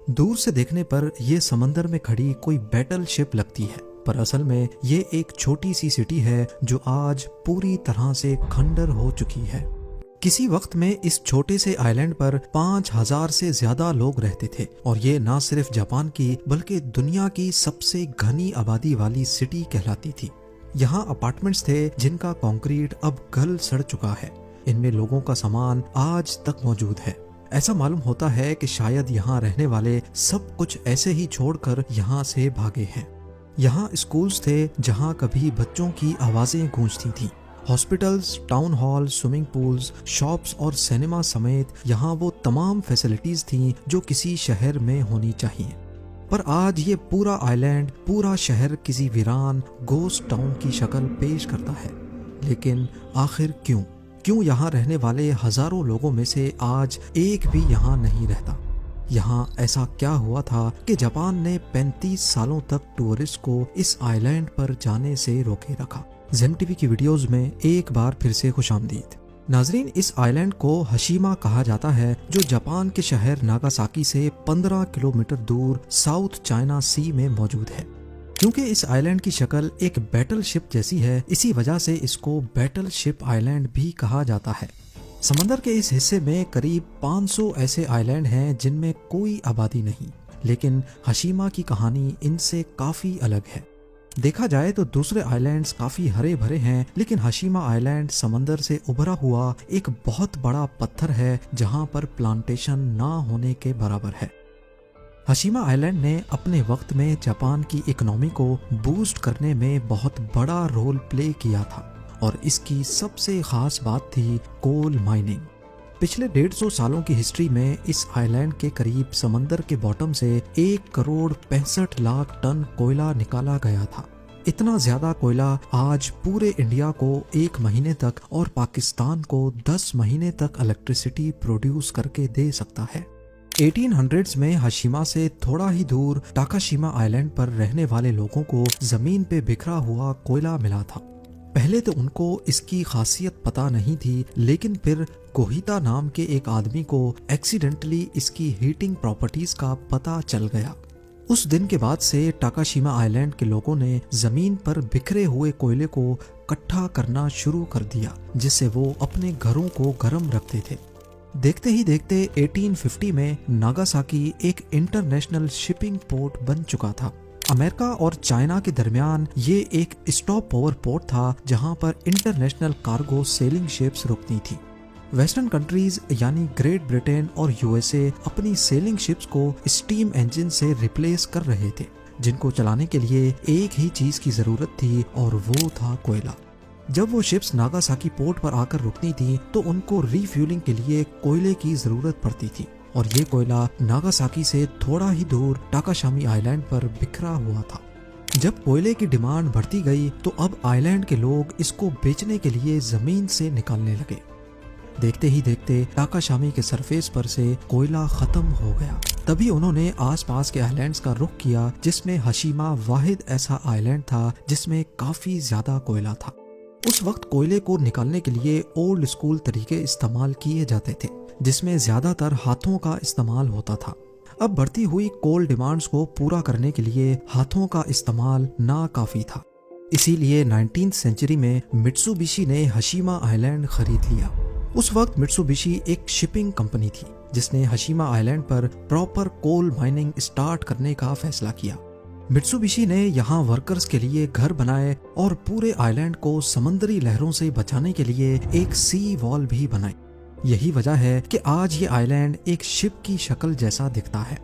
दूर से देखने पर यह समंदर में खड़ी कोई बैटल शिप लगती है, पर असल में ये एक छोटी सी सिटी है जो आज पूरी तरह से खंडर हो चुकी है। किसी वक्त में इस छोटे से आइलैंड पर 5000 से ज्यादा लोग रहते थे और ये ना सिर्फ जापान की बल्कि दुनिया की सबसे घनी आबादी वाली सिटी कहलाती थी। यहाँ अपार्टमेंट्स थे जिनका कंक्रीट अब गल सड़ चुका है। इनमें लोगों का सामान आज तक मौजूद है। ऐसा मालूम होता है कि शायद यहाँ रहने वाले सब कुछ ऐसे ही छोड़कर यहाँ से भागे हैं। यहाँ स्कूल्स थे जहाँ कभी बच्चों की आवाजें गूंजती थीं। Hospitals, town hall, swimming pools, shops और सिनेमा समेत यहाँ वो तमाम फैसिलिटीज थीं जो किसी शहर में होनी चाहिए। पर आज ये पूरा आइलैंड, पूरा शहर किसी वीरान गोस्ट टाउन की शक्ल पेश करता है। लेकिन आखिर क्यों यहाँ रहने वाले हजारों लोगों में से आज एक भी यहाँ नहीं रहता? यहाँ ऐसा क्या हुआ था कि जापान ने 35 सालों तक टूरिस्ट को इस आइलैंड पर जाने से रोके रखा? ज़ेम टीवी की वीडियोस में एक बार फिर से खुशामदीद। नाजरीन, इस आइलैंड को हशीमा कहा जाता है जो जापान के शहर नागासाकी से 15 किलोमीटर दूर साउथ चाइना सी में मौजूद है। क्योंकि इस आइलैंड की शक्ल एक बैटल शिप जैसी है, इसी वजह से इसको बैटल शिप आइलैंड भी कहा जाता है। समंदर के इस हिस्से में करीब 500 ऐसे आइलैंड हैं जिनमें कोई आबादी नहीं, लेकिन हशीमा की कहानी इनसे काफी अलग है। देखा जाए तो दूसरे आइलैंड्स काफी हरे भरे हैं, लेकिन हशीमा आइलैंड समंदर से उभरा हुआ एक बहुत बड़ा पत्थर है जहां पर प्लांटेशन ना होने के बराबर है। हशीमा आइलैंड ने अपने वक्त में जापान की इकोनॉमी को बूस्ट करने में बहुत बड़ा रोल प्ले किया था और इसकी सबसे खास बात थी कोल माइनिंग। पिछले 150 सालों की हिस्ट्री में इस आइलैंड के करीब समंदर के बॉटम से 1 करोड़ 65 लाख टन कोयला निकाला गया था। इतना ज्यादा कोयला आज पूरे इंडिया को 1 महीने तक और पाकिस्तान को 10 महीने तक इलेक्ट्रिसिटी प्रोड्यूस करके दे सकता है। 1800s में हशीमा से थोड़ा ही दूर टाकाशिमा आइलैंड पर रहने वाले लोगों को जमीन पे बिखरा हुआ कोयला मिला था। पहले तो उनको इसकी खासियत पता नहीं थी, लेकिन फिर कोहिता नाम के एक आदमी को एक्सीडेंटली इसकी हीटिंग प्रॉपर्टीज का पता चल गया। उस दिन के बाद से टाकाशिमा आइलैंड के लोगों ने जमीन पर बिखरे हुए कोयले को इकट्ठा करना शुरू कर दिया, जिससे वो अपने घरों को गर्म रखते थे। देखते ही देखते 1850 में नागासाकी एक इंटरनेशनल शिपिंग पोर्ट बन चुका था। अमेरिका और चाइना के दरमियान ये एक स्टॉप ओवर पोर्ट था जहां पर इंटरनेशनल कार्गो सेलिंग शिप्स रुकती थी। वेस्टर्न कंट्रीज यानी ग्रेट ब्रिटेन और यूएसए अपनी सेलिंग शिप्स को स्टीम इंजन से रिप्लेस कर रहे थे, जिनको चलाने के लिए एक ही चीज की जरूरत थी और वो था कोयला। जब वो शिप्स नागासाकी पोर्ट पर आकर रुकती थी तो उनको रिफ्यूलिंग के लिए कोयले की जरूरत पड़ती थी और ये कोयला नागासाकी से थोड़ा ही दूर टाकाशामी आइलैंड पर बिखरा हुआ था। जब कोयले की डिमांड बढ़ती गई तो अब आइलैंड के लोग इसको बेचने के लिए जमीन से निकालने लगे। देखते ही देखते टाकाशामी के सरफेस पर से कोयला खत्म हो गया। तभी उन्होंने आसपास के आइलैंड्स का रुख किया, जिसमें हशीमा वाहिद ऐसा आइलैंड था जिसमें काफी ज्यादा कोयला था। उस वक्त कोयले को निकालने के लिए ओल्ड स्कूल तरीके इस्तेमाल किए जाते थे, जिसमें ज्यादातर हाथों का इस्तेमाल होता था। अब बढ़ती हुई कोल डिमांड्स को पूरा करने के लिए हाथों का इस्तेमाल ना काफी था। इसीलिए 19th सेंचुरी में मित्सुबिशी ने हशीमा आइलैंड खरीद लिया। उस वक्त मित्सुबिशी एक शिपिंग कंपनी थी जिसने हशीमा आइलैंड पर प्रॉपर कोल माइनिंग स्टार्ट करने का फैसला किया। मित्सुबिशी ने यहाँ वर्कर्स के लिए घर बनाए और पूरे आइलैंड को समंदरी लहरों से बचाने के लिए एक सी वॉल भी बनाई। यही वजह है कि आज ये आइलैंड एक शिप की शक्ल जैसा दिखता है।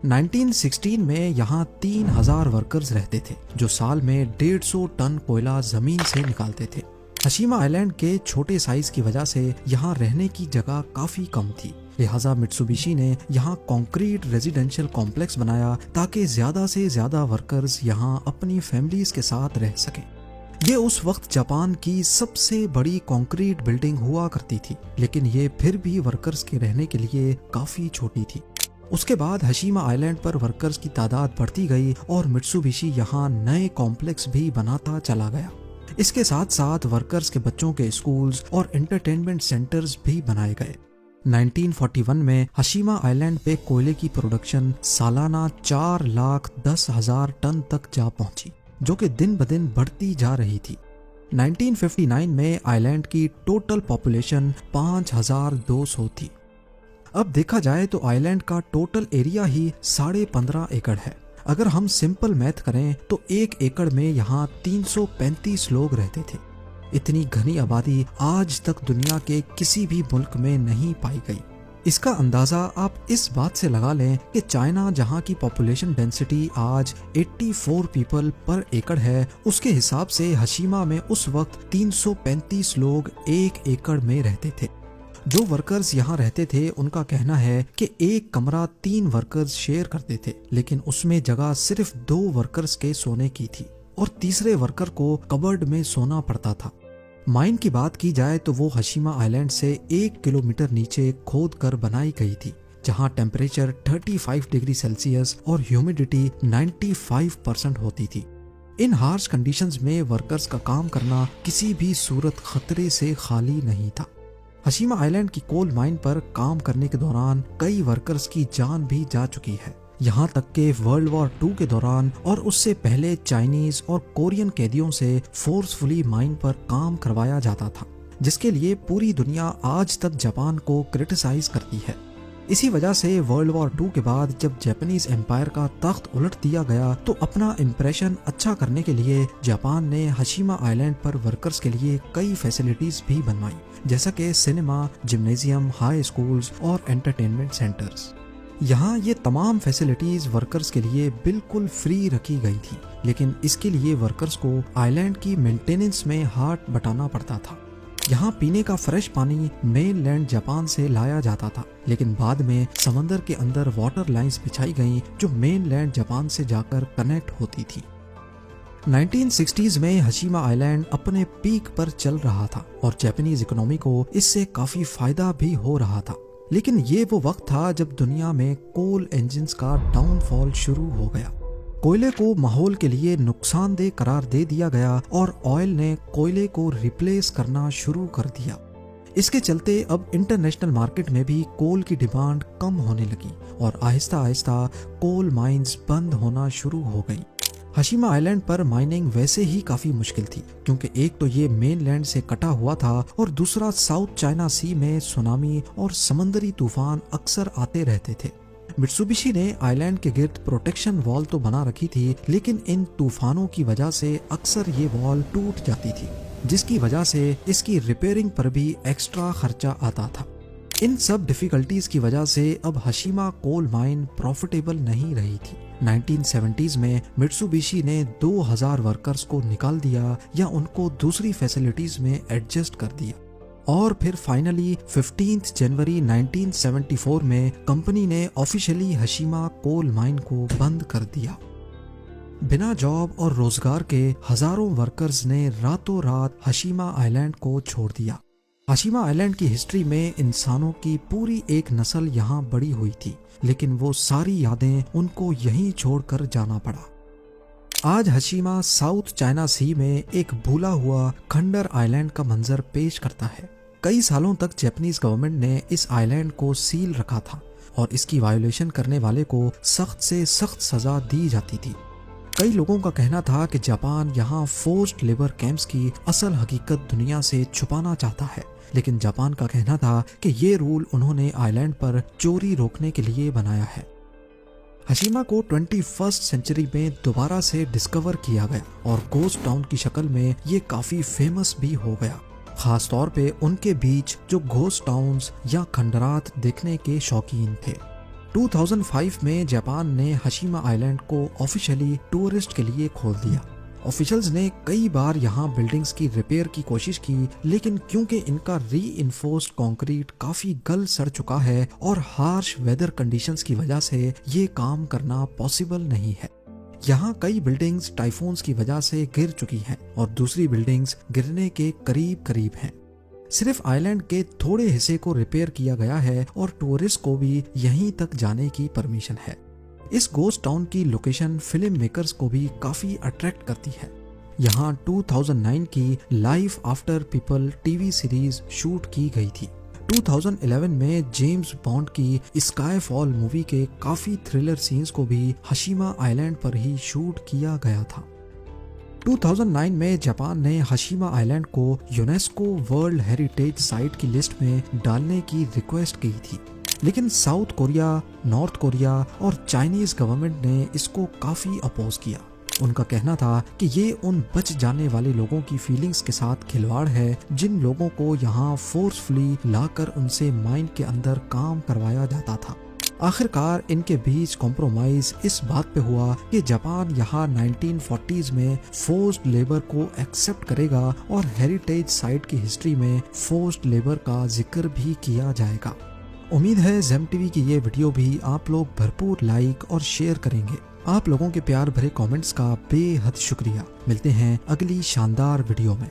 1916 में यहाँ 3000 वर्कर्स रहते थे जो साल में 150 टन कोयला जमीन से निकालते थे। हशीमा आइलैंड के छोटे साइज की वजह से यहाँ रहने की जगह काफी कम थी, लिहाजा मित्सुबिशी ने यहाँ कंक्रीट रेजिडेंशियल कॉम्प्लेक्स बनाया ताकि ज्यादा से ज्यादा वर्कर्स यहाँ अपनी फैमिलीज के साथ रह सकें। ये उस वक्त जापान की सबसे बड़ी कंक्रीट बिल्डिंग हुआ करती थी, लेकिन ये फिर भी वर्कर्स के रहने के लिए काफी छोटी थी। उसके बाद हशीमा आइलैंड पर वर्कर्स की तादाद बढ़ती गई और मित्सुबिशी यहाँ नए कॉम्प्लेक्स भी बनाता चला गया। इसके साथ साथ वर्कर्स के बच्चों के स्कूल्स और एंटरटेनमेंट सेंटर्स भी बनाए गए। 1941 में हशीमा आइलैंड पे कोयले की प्रोडक्शन सालाना 4,10,000 टन तक जा पहुंची, जो कि दिन ब दिन बढ़ती जा रही थी। 1959 में आइलैंड की टोटल पॉपुलेशन 5,200 थी। अब देखा जाए तो आइलैंड का टोटल एरिया ही 15.5 एकड़ है। अगर हम सिंपल मैथ करें तो 1 एकड़ में यहाँ 335 लोग रहते थे। इतनी घनी आबादी आज तक दुनिया के किसी भी मुल्क में नहीं पाई गई। इसका अंदाजा आप इस बात से लगा लें कि चाइना, जहाँ की पॉपुलेशन डेंसिटी आज 84 पीपल पर एकड़ है, उसके हिसाब से हशीमा में उस वक्त 335 लोग 1 एकड़ में रहते थे। जो वर्कर्स यहाँ रहते थे उनका कहना है कि एक कमरा 3 वर्कर्स शेयर करते थे, लेकिन उसमें जगह सिर्फ 2 वर्कर्स के सोने की थी और तीसरे वर्कर को कबर्ड में सोना पड़ता था। माइन की बात की जाए तो वो हशीमा आइलैंड से 1 किलोमीटर नीचे खोद कर बनाई गई थी, जहाँ टेम्परेचर 35 डिग्री सेल्सियस और ह्यूमिडिटी 95% होती थी। इन हार्श कंडीशंस में वर्कर्स का काम करना किसी भी सूरत खतरे से खाली नहीं था। हशीमा आइलैंड की कोल माइन पर काम करने के दौरान कई वर्कर्स की जान भी जा चुकी है। यहाँ तक के वर्ल्ड वॉर 2 के दौरान और उससे पहले चाइनीज और कोरियन कैदियों से फोर्सफुली माइन पर काम करवाया जाता था, जिसके लिए पूरी दुनिया आज तक जापान को क्रिटिसाइज करती है। इसी वजह से वर्ल्ड वॉर 2 के बाद जब जापानीज एम्पायर का तख्त उलट दिया गया तो अपना इम्प्रेशन अच्छा करने के लिए जापान ने हशीमा आइलैंड पर वर्कर्स के लिए कई फैसिलिटीज भी बनवाई, जैसा कि सिनेमा, जिम्नेजियम, हाई स्कूल्स और एंटरटेनमेंट सेंटर्स। यहाँ ये तमाम फैसिलिटीज वर्कर्स के लिए बिल्कुल फ्री रखी गई थी, लेकिन इसके लिए वर्कर्स को आइलैंड की मेंटेनेंस में हाथ बटाना पड़ता था। यहाँ पीने का फ्रेश पानी मेनलैंड जापान से लाया जाता था, लेकिन बाद में समंदर के अंदर वाटर लाइंस बिछाई गईं जो मेनलैंड जापान से जाकर कनेक्ट होती थी। 1960s में हशीमा आइलैंड अपने पीक पर चल रहा था और जापानीज इकोनॉमी को इससे काफी फायदा भी हो रहा था। लेकिन ये वो वक्त था जब दुनिया में कोल इंजन्स का डाउनफॉल शुरू हो गया। कोयले को माहौल के लिए नुकसानदेह करार दे दिया गया और ऑयल ने कोयले को रिप्लेस करना शुरू कर दिया। इसके चलते अब इंटरनेशनल मार्केट में भी कोल की डिमांड कम होने लगी और आहिस्ता आहिस्ता कोल माइंस बंद होना शुरू हो गई। हशीमा आइलैंड पर माइनिंग वैसे ही काफी मुश्किल थी, क्योंकि एक तो ये मेनलैंड से कटा हुआ था और दूसरा साउथ चाइना सी में सुनामी और समंदरी तूफान अक्सर आते रहते थे। मित्सुबिशी ने आइलैंड के गिर्द प्रोटेक्शन वॉल तो बना रखी थी, लेकिन इन तूफानों की वजह से अक्सर ये वॉल टूट जाती थी, जिसकी वजह से इसकी रिपेयरिंग पर भी एक्स्ट्रा खर्चा आता था। इन सब डिफिकल्टीज की वजह से अब हशीमा कोल माइन प्रॉफिटेबल नहीं रही थी। 1970s में मित्सुबिशी ने 2000 वर्कर्स को निकाल दिया या उनको दूसरी फैसिलिटीज में एडजस्ट कर दिया और फिर फाइनली 15 जनवरी 1974 में कंपनी ने ऑफिशियली हशीमा कोल माइन को बंद कर दिया। बिना जॉब और रोजगार के हजारों वर्कर्स ने रातों रात हशीमा आइलैंड को छोड़ दिया। हशीमा आइलैंड की हिस्ट्री में इंसानों की पूरी एक नस्ल यहाँ बड़ी हुई थी, लेकिन वो सारी यादें उनको यहीं छोड़कर जाना पड़ा। आज हशीमा साउथ चाइना सी में एक भूला हुआ खंडर आइलैंड का मंजर पेश करता है। कई सालों तक जापानीज गवर्नमेंट ने इस आइलैंड को सील रखा था और इसकी वायोलेशन करने वाले को सख्त से सख्त सजा दी जाती थी। कई लोगों का कहना था कि जापान यहाँ फोर्स्ड लेबर कैंप्स की असल हकीकत दुनिया से छुपाना चाहता है, लेकिन जापान का कहना था कि ये रूल उन्होंने आइलैंड पर चोरी रोकने के लिए बनाया है। हशीमा को 21st सेंचुरी में दोबारा से डिस्कवर किया गया और गोस्ट टाउन की शक्ल में ये काफी फेमस भी हो गया, खास तौर पे उनके बीच जो घोस्ट टाउन्स या खंडरात देखने के शौकीन थे। 2005 में जापान ने हशीमा आइलैंड को ऑफिशियली टूरिस्ट के लिए खोल दिया। ऑफिशियल्स ने कई बार यहाँ बिल्डिंग्स की रिपेयर की कोशिश की, लेकिन क्योंकि इनका रीइंफोर्स्ड कंक्रीट काफी गल सड़ चुका है और हार्श वेदर कंडीशंस की वजह से ये काम करना पॉसिबल नहीं है। यहाँ कई बिल्डिंग्स टाइफून्स की वजह से गिर चुकी हैं और दूसरी बिल्डिंग्स गिरने के करीब करीब हैं। सिर्फ आइलैंड के थोड़े हिस्से को रिपेयर किया गया है और टूरिस्ट को भी यहीं तक जाने की परमिशन है। इस गोस्ट टाउन की लोकेशन फिल्म मेकर्स को भी काफी अट्रैक्ट करती है। यहाँ 2009 की life after people TV series shoot की गई थी। 2011 में जेम्स बॉन्ड की स्काईफॉल मूवी के काफी थ्रिलर सीन्स को भी हशीमा आइलैंड पर ही शूट किया गया था। 2009 में जापान ने हशीमा आइलैंड को यूनेस्को वर्ल्ड हेरिटेज साइट की लिस्ट में डालने की रिक्वेस्ट की थी, लेकिन साउथ कोरिया, नॉर्थ कोरिया और चाइनीज गवर्नमेंट ने इसको काफी अपोज किया। उनका कहना था कि ये उन बच जाने वाले लोगों की फीलिंग्स के साथ खिलवाड़ है जिन लोगों को यहाँ फोर्सफुली लाकर उनसे माइन के अंदर काम करवाया जाता था। आखिरकार इनके बीच कॉम्प्रोमाइज इस बात पे हुआ कि जापान यहाँ 1940s में फोर्स्ड लेबर को एक्सेप्ट करेगा और हेरिटेज साइट की हिस्ट्री में फोर्स्ड लेबर का जिक्र भी किया जाएगा। उम्मीद है जेम टीवी की ये वीडियो भी आप लोग भरपूर लाइक और शेयर करेंगे। आप लोगों के प्यार भरे कमेंट्स का बेहद शुक्रिया। मिलते हैं अगली शानदार वीडियो में।